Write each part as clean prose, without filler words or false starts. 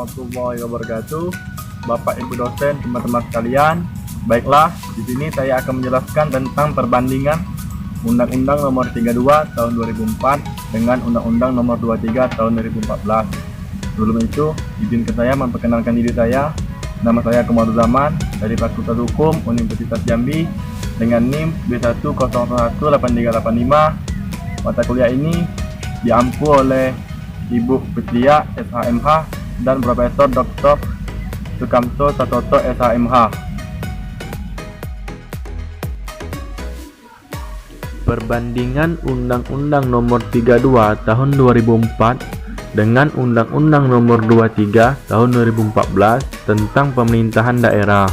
warahmatullahi wabarakatuh, Bapak Ibu dosen, teman-teman sekalian. Baiklah, di sini saya akan menjelaskan tentang perbandingan Undang-Undang Nomor 32 Tahun 2004 dengan Undang-Undang Nomor 23 Tahun 2014. Sebelum itu, izinkan saya memperkenalkan diri saya. Nama saya Komarudin Zaman dari Fakultas Hukum Universitas Jambi dengan NIM B1001835. Mata kuliah ini diampu oleh Ibu Fitria SHMH dan Profesor Dr. Sukamto Satoto SHMH. Perbandingan Undang-Undang Nomor 32 Tahun 2004 dengan Undang-Undang Nomor 23 Tahun 2014 tentang pemerintahan daerah.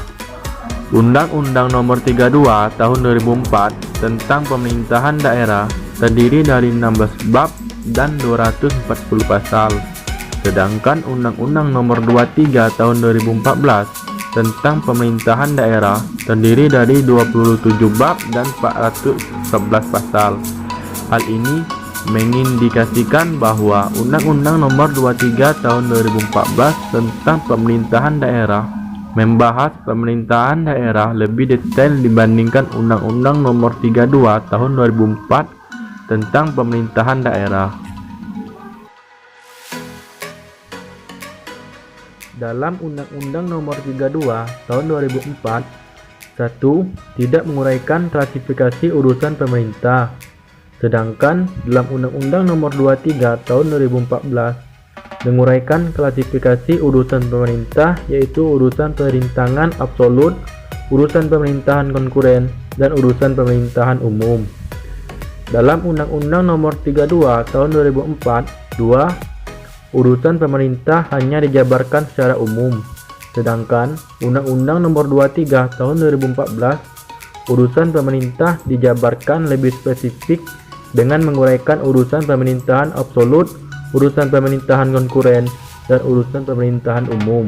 Undang-Undang Nomor 32 Tahun 2004 tentang pemerintahan daerah terdiri dari 16 bab dan 240 pasal. Sedangkan Undang-Undang Nomor 23 Tahun 2014 tentang pemerintahan daerah terdiri dari 27 bab dan 411 pasal. Hal ini mengindikasikan bahwa Undang-Undang Nomor 23 Tahun 2014 tentang pemerintahan daerah membahas pemerintahan daerah lebih detail dibandingkan Undang-Undang Nomor 32 Tahun 2004 tentang pemerintahan daerah. Dalam Undang-Undang Nomor 32 Tahun 2004, 1. Tidak menguraikan klasifikasi urusan pemerintah. Sedangkan dalam Undang-Undang Nomor 23 Tahun 2014 menguraikan klasifikasi urusan pemerintah, yaitu urusan pemerintahan absolut, urusan pemerintahan konkuren, dan urusan pemerintahan umum. Dalam Undang-Undang Nomor 32 Tahun 2004, 2. Urusan pemerintah hanya dijabarkan secara umum. Sedangkan Undang-Undang Nomor 23 Tahun 2014, urusan pemerintah dijabarkan lebih spesifik dengan menguraikan urusan pemerintahan absolut, urusan pemerintahan konkuren, dan urusan pemerintahan umum.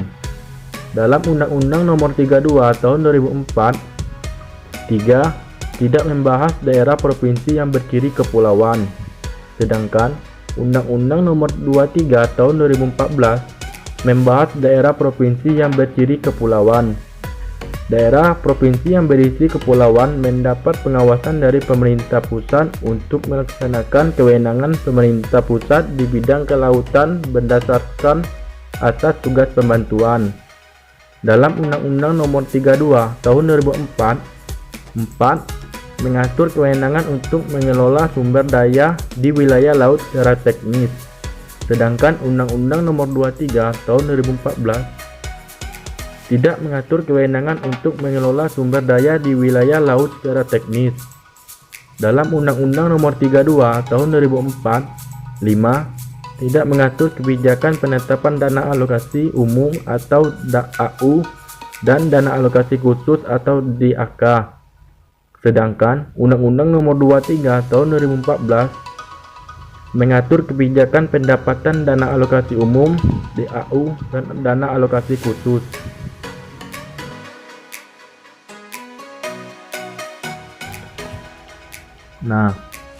Dalam Undang-Undang Nomor 32 Tahun 2004, 3. Tidak membahas daerah provinsi yang berciri kepulauan. Sedangkan Undang-Undang Nomor 23 Tahun 2014 membahas daerah provinsi yang berciri kepulauan. Daerah provinsi yang berisi kepulauan mendapat pengawasan dari pemerintah pusat untuk melaksanakan kewenangan pemerintah pusat di bidang kelautan berdasarkan asas tugas pembantuan. Dalam Undang-Undang Nomor 32 Tahun 2004, 4. Mengatur kewenangan untuk mengelola sumber daya di wilayah laut secara teknis. Sedangkan Undang-Undang Nomor 23 Tahun 2014 tidak mengatur kewenangan untuk mengelola sumber daya di wilayah laut secara teknis. Dalam Undang-Undang Nomor 32 Tahun 2004, 5. Tidak mengatur kebijakan penetapan dana alokasi umum atau DAU dan dana alokasi khusus atau DAK. Sedangkan Undang-Undang Nomor 23 Tahun 2014 mengatur kebijakan pendapatan dana alokasi umum, DAU, dan dana alokasi khusus. Nah,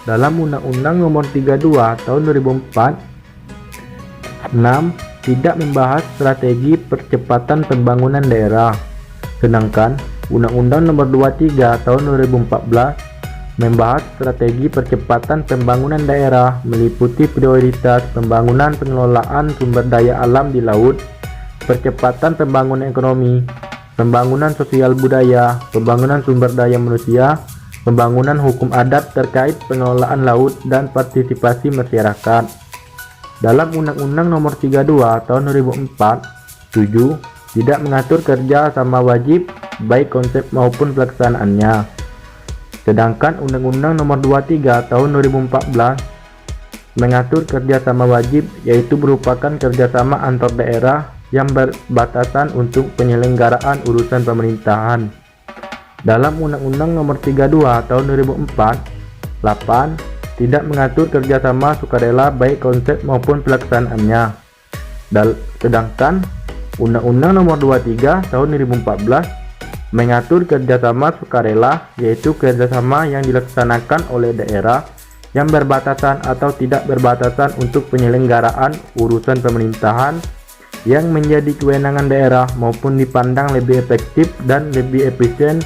dalam Undang-Undang Nomor 32 Tahun 2004, 6. Tidak membahas strategi percepatan pembangunan daerah. Sedangkan Undang-Undang Nomor 23 Tahun 2014 membahas strategi percepatan pembangunan daerah meliputi prioritas pembangunan pengelolaan sumber daya alam di laut, percepatan pembangunan ekonomi, pembangunan sosial budaya, pembangunan sumber daya manusia, pembangunan hukum adat terkait pengelolaan laut, dan partisipasi masyarakat. Dalam Undang-Undang Nomor 32 Tahun 2004, 7. Tidak mengatur kerja sama wajib baik konsep maupun pelaksanaannya. Sedangkan Undang-Undang Nomor 23 Tahun 2014 mengatur kerjasama wajib, yaitu merupakan kerjasama antar daerah yang berbatasan untuk penyelenggaraan urusan pemerintahan. Dalam Undang-Undang Nomor 32 Tahun 2004, 8. Tidak mengatur kerjasama sukarela baik konsep maupun pelaksanaannya. Sedangkan Undang-Undang Nomor 23 Tahun 2014 mengatur kerjasama sukarela, yaitu kerjasama yang dilaksanakan oleh daerah yang berbatasan atau tidak berbatasan untuk penyelenggaraan urusan pemerintahan yang menjadi kewenangan daerah maupun dipandang lebih efektif dan lebih efisien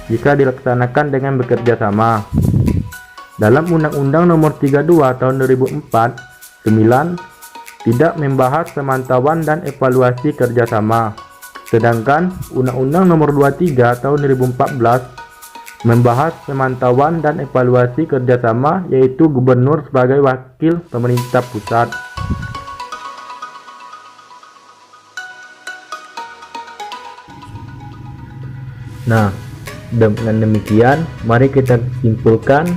jika dilaksanakan dengan bekerja sama. Dalam Undang-Undang Nomor 32 Tahun 2004, 9 tidak membahas pemantauan dan evaluasi kerjasama. Sedangkan Undang-Undang Nomor 23 Tahun 2014 membahas pemantauan dan evaluasi kerjasama, yaitu gubernur sebagai wakil pemerintah pusat. Nah, dengan demikian, mari kita simpulkan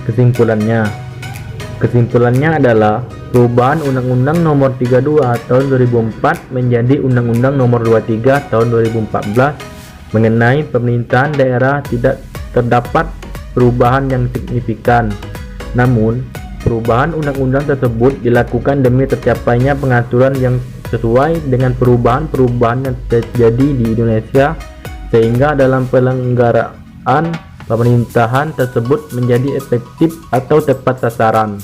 kesimpulannya. Kesimpulannya adalah perubahan Undang-Undang Nomor 32 Tahun 2004 menjadi Undang-Undang Nomor 23 Tahun 2014 mengenai pemerintahan daerah tidak terdapat perubahan yang signifikan. Namun, perubahan undang-undang tersebut dilakukan demi tercapainya pengaturan yang sesuai dengan perubahan-perubahan yang terjadi di Indonesia, sehingga dalam penyelenggaraan pemerintahan tersebut menjadi efektif atau tepat sasaran.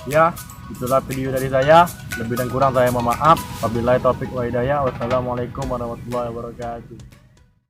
Ya, itulah video dari saya. Lebih dan kurang saya mohon maaf. Wabillahi taufik wa hidayah. Wassalamualaikum warahmatullahi wabarakatuh.